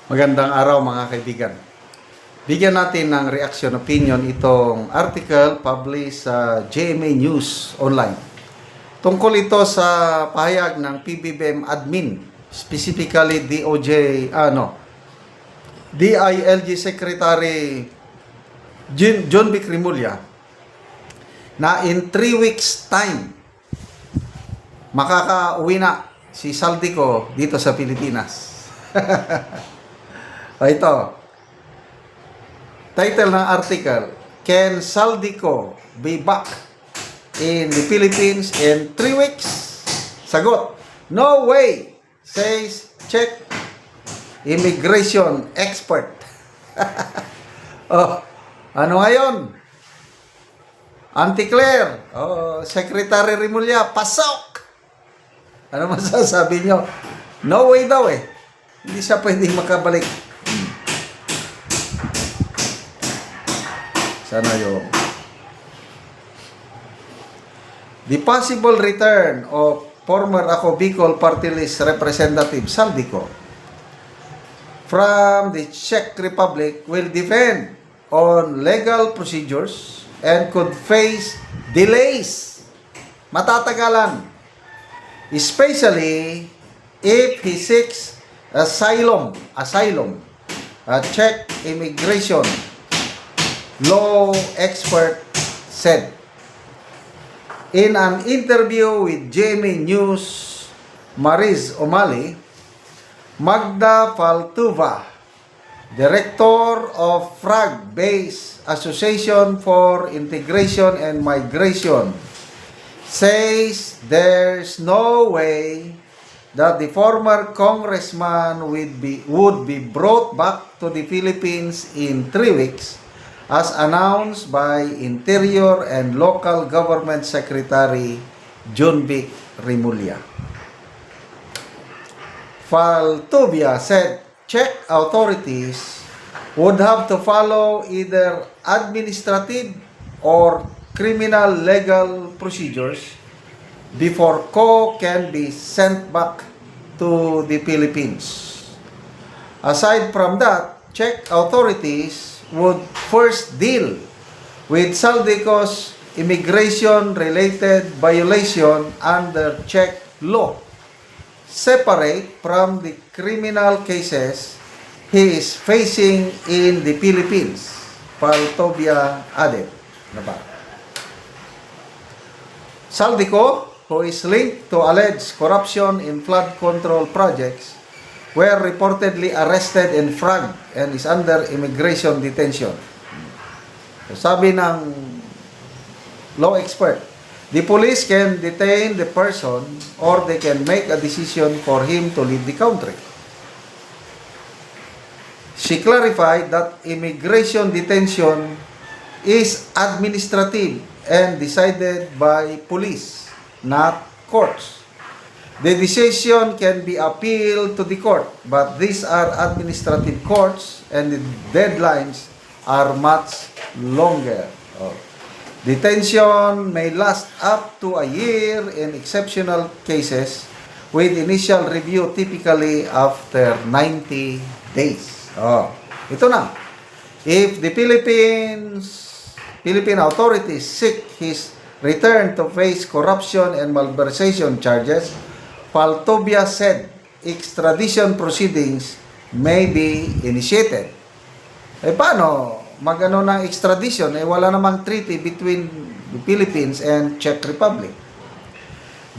Magandang araw mga kaibigan. Bigyan natin ng reaction opinion itong article published sa GMA News Online. Tungkol ito sa pahayag ng PBBM admin, specifically DILG Secretary John B. Rimulya, na in 3 weeks time makakauwi na si Saldico dito sa Pilipinas. Ito, title ng article, Can Saldico be back in the Philippines in 3 weeks? Sagot, no way, says Czech immigration expert. Ano ngayon? Auntie Claire, Secretary Rimulya, pasok! Ano masasabi nyo? No way daw eh. Hindi siya pwedeng makabalik. Sana yung the possible return of former Ako Bicol Party List Representative Saldico from the Czech Republic will depend on legal procedures and could face delays. Matatagalan. Especially if he seeks asylum, Czech immigration law expert said. In an interview with GMA News, Mariz O'Malley, Magda Faltuva, Director of FRAG-based Association for Integration and Migration, says there's no way that the former congressman would be brought back to the Philippines in 3 weeks, as announced by Interior and Local Government Secretary John B. Rimulya. Faltubia said Czech authorities would have to follow either administrative or criminal legal procedures before Ko can be sent back to the Philippines. Aside from that, Czech authorities would first deal with Saldico's immigration-related violation under Czech law, separate from the criminal cases he is facing in the Philippines, Faltubia added. Saldico, who is linked to alleged corruption in flood control projects, were reportedly arrested in FRAG and is under immigration detention. Sabi ng law expert, the police can detain the person or they can make a decision for him to leave the country. She clarified that immigration detention is administrative and decided by police, not courts. The decision can be appealed to the court, but these are administrative courts and the deadlines are much longer. Detention may last up to a year in exceptional cases, with initial review typically after 90 days. Ito na. If the Philippine authorities seek his return to face corruption and malversation charges, Faltubia said extradition proceedings may be initiated. Paano magano ng extradition? Wala namang treaty between the Philippines and Czech Republic.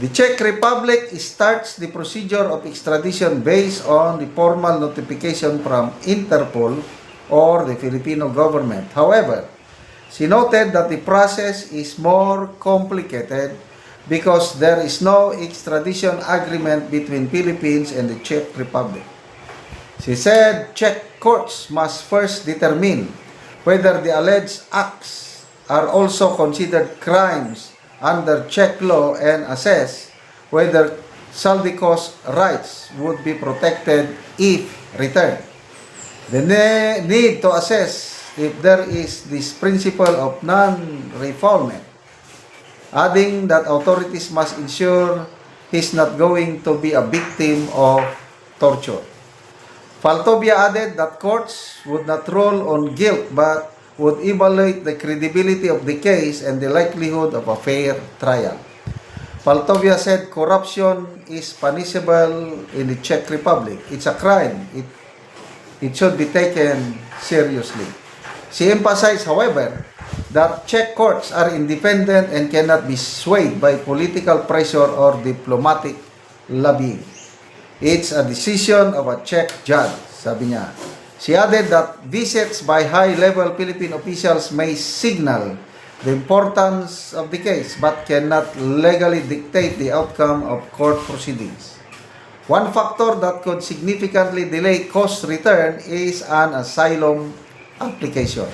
The Czech Republic starts the procedure of extradition based on the formal notification from Interpol or the Filipino government. However, she noted that the process is more complicated because there is no extradition agreement between Philippines and the Czech Republic. She said Czech courts must first determine whether the alleged acts are also considered crimes under Czech law and assess whether Saldico's rights would be protected if returned. The need to assess if there is this principle of non-refoulement, adding that authorities must ensure he's not going to be a victim of torture. Faltobia added that courts would not rule on guilt but would evaluate the credibility of the case and the likelihood of a fair trial. Faltovia said corruption is punishable in the Czech Republic. It's a crime. It should be taken seriously. She emphasized, however, that Czech courts are independent and cannot be swayed by political pressure or diplomatic lobbying. It's a decision of a Czech judge, sabi niya. She added that visits by high-level Philippine officials may signal the importance of the case but cannot legally dictate the outcome of court proceedings. One factor that could significantly delay Ko's return is an asylum application.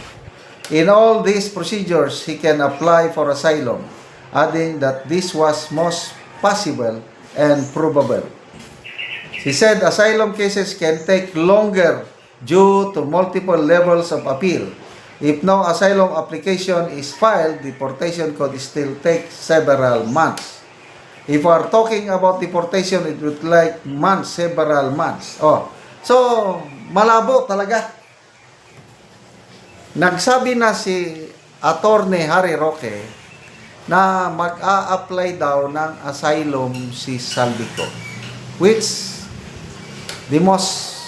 In all these procedures, he can apply for asylum, adding that this was most possible and probable. He said asylum cases can take longer due to multiple levels of appeal. If no asylum application is filed, deportation could still take several months. If we are talking about deportation, it would like months, several months. Oh, so malabo talaga. Nagsabi na si Attorney Harry Roque na mag-a-apply daw ng asylum si Saldico, which the most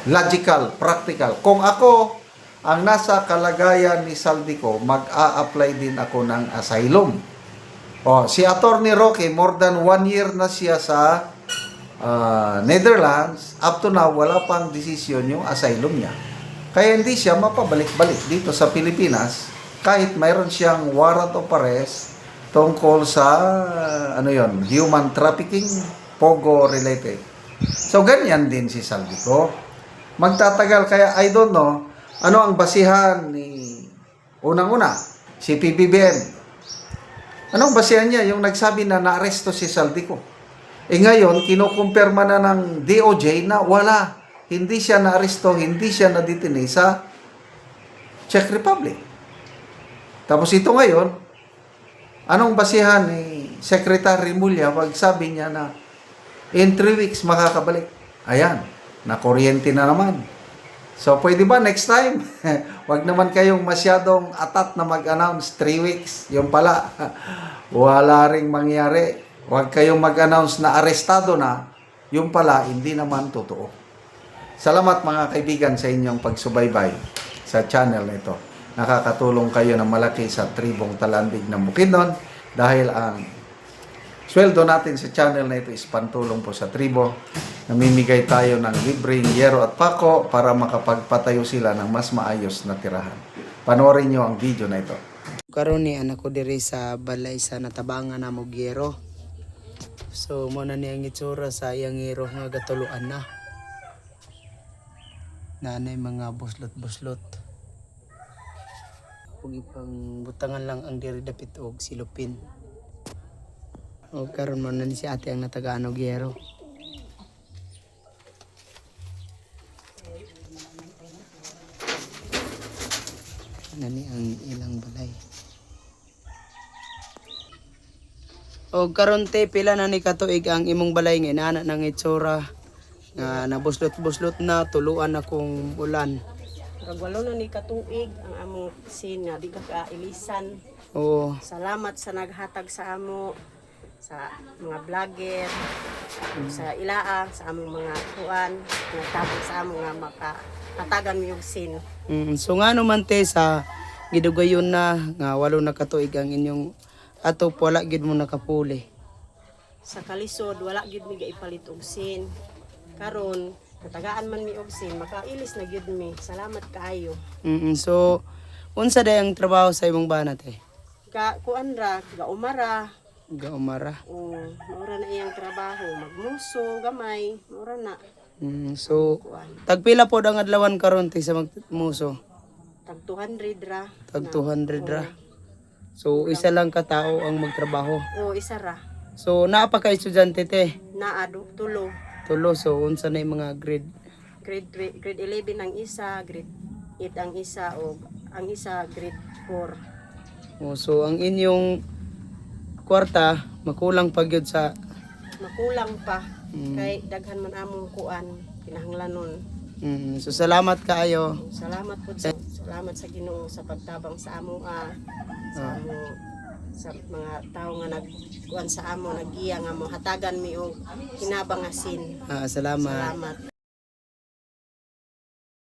logical, practical. Kung ako ang nasa kalagayan ni Saldico, mag-a-apply din ako ng asylum. O, si Attorney Roque, more than 1 year na siya sa Netherlands. Up to now, wala pang desisyon yung asylum niya. Kaya hindi siya mapabalik-balik dito sa Pilipinas kahit mayroon siyang warrant of arrest tungkol sa human trafficking, pogo related. So, ganyan din si Saldico. Magtatagal, kaya I don't know, ano ang basihan ni unang-una, si PBBM. Anong basihan niya? Yung nagsabi na naaresto si Saldico. Ngayon, kinukumpirma na ng DOJ na wala. Hindi siya naaresto, hindi siya nadetine sa Czech Republic. Tapos ito ngayon, anong basihan ni Secretary Mulya pag sabi niya na in 3 weeks makakabalik? Ayan, nakuryente na naman. So, pwede ba next time? Wag naman kayong masyadong atat na mag-announce 3 weeks. Yung pala, wala ring mangyari. Wag kayong mag-announce na arestado na. Yung pala, hindi naman totoo. Salamat mga kaibigan sa inyong pagsubaybay sa channel na ito. Nakakatulong kayo ng malaki sa tribong Talandig ng Bukidnon dahil ang sweldo natin sa channel na ito is pantulong po sa tribo. Namimigay tayo ng libreng yero at pako para makapagpatayo sila ng mas maayos na tirahan. Panoorin nyo ang video na ito. Karon ni anak ko diri sa balay sa natabangan na mo yero. So mo na niyang itsura sa iyang yero nga gatuluan na. Nanay mga buslot-buslot. Kung ipang butangan lang ang diri dapit og silupin. O karon mo na ni si ate ang natagaan og yero. Nani ang ilang balay. O karon te pila na ni katuig ang imong balay nga inana nang itsura nga nabuslot-buslot na tuluan akong ulan. Kagwalo na ni katuig ang among sin nga di ka kailisan. Oo. Salamat sa naghatag sa amo, sa mga vlogger, sa ilaa, sa among mga kuan, nagtabang sa amo nga makahatagan mi og sin. So nga naman te sa gidugayon na nga walo na katuig ang inyong ato wala gid mo nakapuli. Sa kalisod wala gyud mi gaipalit og sin. Karon natagaan man mi og sin, makailis na gyud mi. Salamat kaayo. So unsa day ang trabaho sa imong bana te? Kuan ra, gaumara. Gaumara. Maura na iyang trabaho, magmuso, gamay, maura na. So tagpila pod ang adlawan karon te sa magmuso? Tag 200 ra. Tag 200 ra. So isa lang ka tao ang magtrabaho. O isa ra. So naa pa ka estudyante te? Naa tulo. Tulo, so unsa na yung mga grade? Grade 11 ang isa, grade 8 ang isa, o ang isa grade 4. So ang inyong kwarta makulang pa gyud sa Makulang pa, kay daghan man among kuan, kinahanglanon. So salamat kaayo. Salamat po salamat sa Ginoo sa pagtabang sa amo sa mga tao nga nagkuan sa amo nagiya nga mo hatagan mi og hinabangasin. Salamat. Salamat.